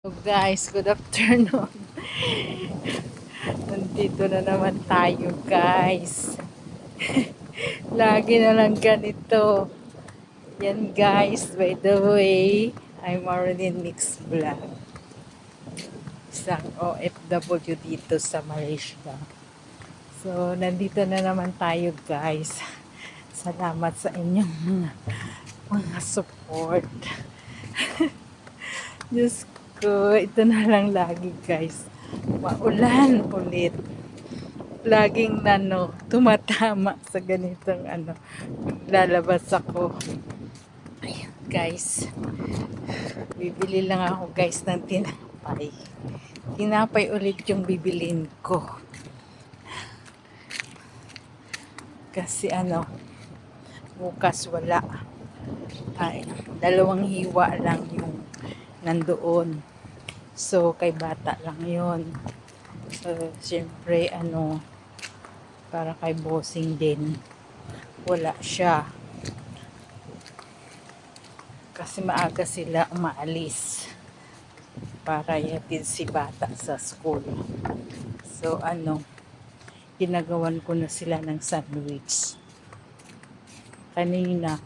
So guys, good afternoon. Nandito na naman tayo guys. Lagi na lang ganito. Yan guys, by the way, I'm Marilyn Mix Vlog. Isang OFW dito sa Malaysia. So, nandito na naman tayo guys. Salamat sa inyong mga support. Diyos ko, ito na lang lagi guys. Maulan ulit. Laging tumatama sa ganitong lalabas ako. Ayan guys. Bibili lang ako guys ng tinapay. Tinapay ulit yung bibilin ko. Kasi bukas wala. Ay, 2 hiwa lang yung nandoon. So, kay bata lang yon. So, siyempre, para kay bossing din. Wala siya. Kasi maaga sila umaalis. Para yatid si bata sa school. So, ginagawan ko na sila ng sandwich. Kanina,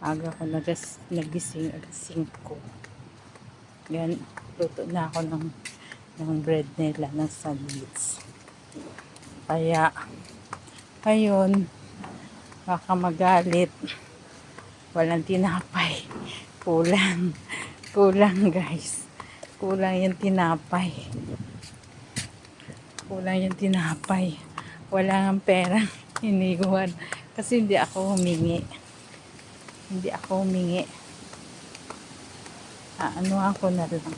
aga ko nagising alas 5. Yan, luto na ako ng bread nila, ng sandwich. Kaya, ayun, baka magalit. Walang tinapay. Kulang. Kulang guys. Kulang yung tinapay. Kulang yung tinapay. Wala ng pera. Iniwan. Kasi hindi ako humingi. Hindi ako humingi. Ako na lang.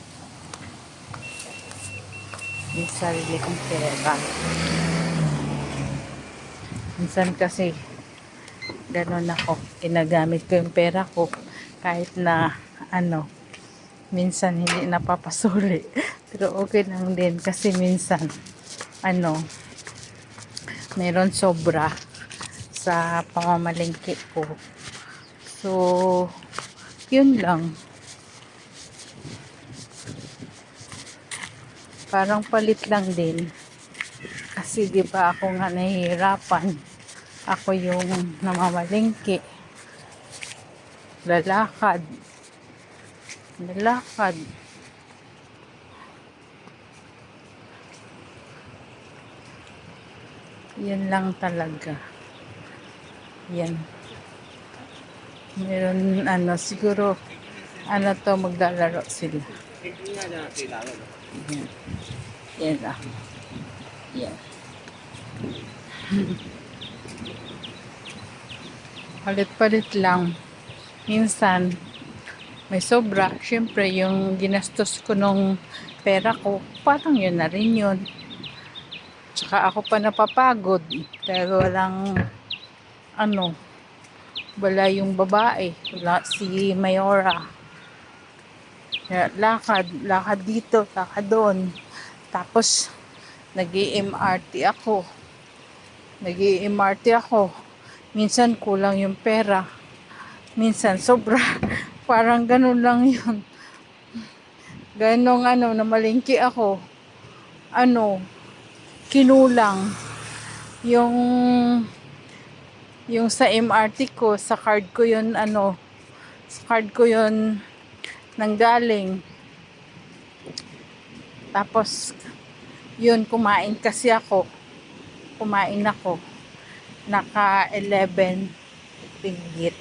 Yung sarili kong pera. Minsan kasi ganon ako. Ginagamit ko yung pera ko kahit na minsan hindi napapasuli. Pero okay lang din kasi minsan meron sobra sa pamamalengke ko. So, yun lang. Parang palit lang din. Kasi di ba ako nga nahihirapan. Ako yung namamalengke. Lalakad. Yan lang talaga. Yan. Meron siguro maglalaro sila. Yan. Yan lang. Yan. Palit-palit lang. Minsan, may sobra. Siyempre, yung ginastos ko nung pera ko, parang yun na rin yun. Tsaka ako pa napapagod. Pero wala yung babae. Wala si Mayora. Lakad dito, lakad doon. Tapos, nag-i-MRT ako. Minsan kulang yung pera. Minsan sobra. Parang ganun lang yun. Ganong namalingki ako. Kinulang. Yung sa MRT ko, sa card ko yun nanggaling. Tapos, yun, kumain ako. Naka 11 ringgit.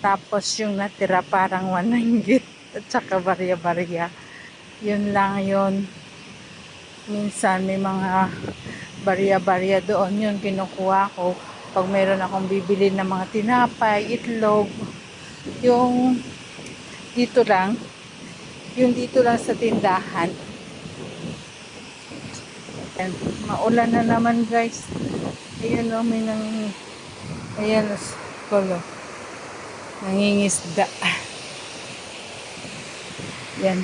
Tapos, yung natira parang 1 ringgit. At saka barya-barya. Yun lang yun. Minsan, may mga barya-barya doon. Yun, kinukuha ko. Pag meron akong bibili ng mga tinapay, itlog, yung dito lang sa tindahan. Ayan, maulan na naman guys. Ayan ayan kolo. Nangingisda. Yan.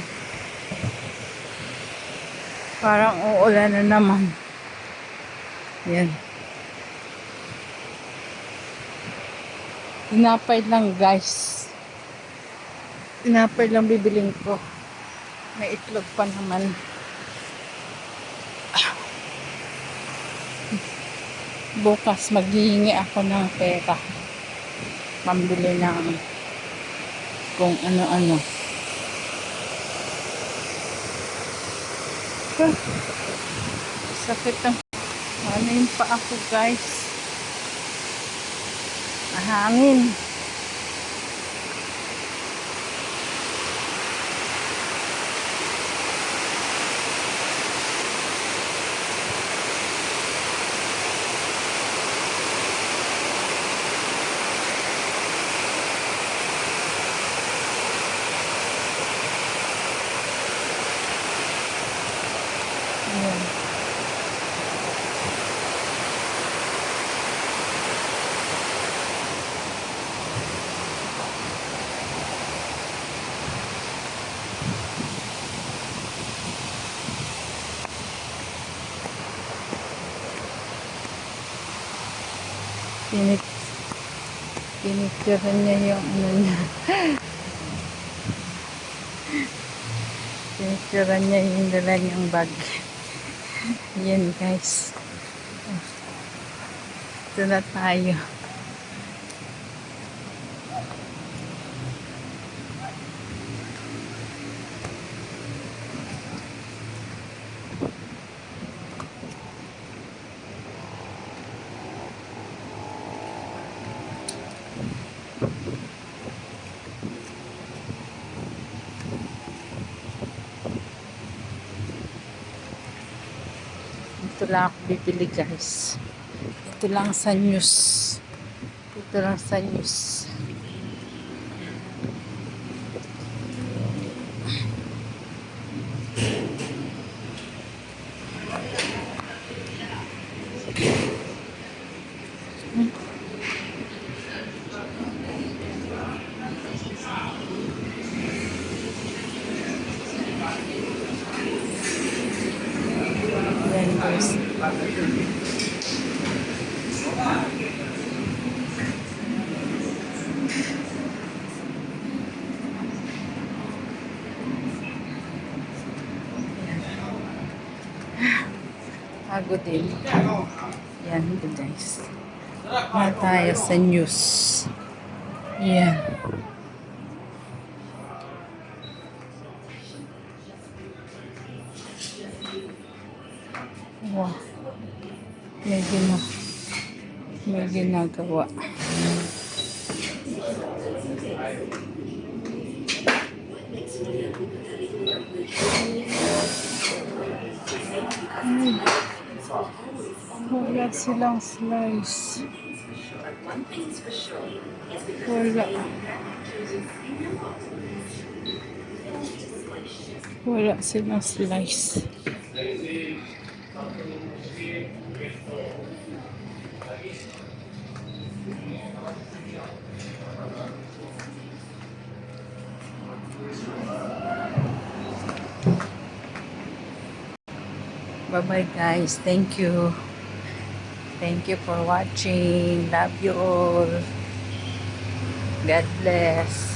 Parang uulan na naman. Yan. Tinapay lang guys. Tinapay lang bibiling ko. May itlog pa naman. Bukas maghihingi ako ng pera. Pambili ng kung ano-ano. Ah, sakit ang ano yung paa ko, guys. Mahangin. Ayan. Pinicturean niya yung ano niya. Pinicturean niya yung dala niyang bag. Yan, guys. Ito na tayo. Ito lang ako bibili, guys. Ito lang sa news. Ito lang sa news. Yan, guys. Bago din. Yan, guys. Na tayo sa news. Yan. Wow. May ginagawa. Wala silang slice. Wala. Wala silang slice. Bye-bye, guys. Thank you. Thank you for watching. Love you all. God bless.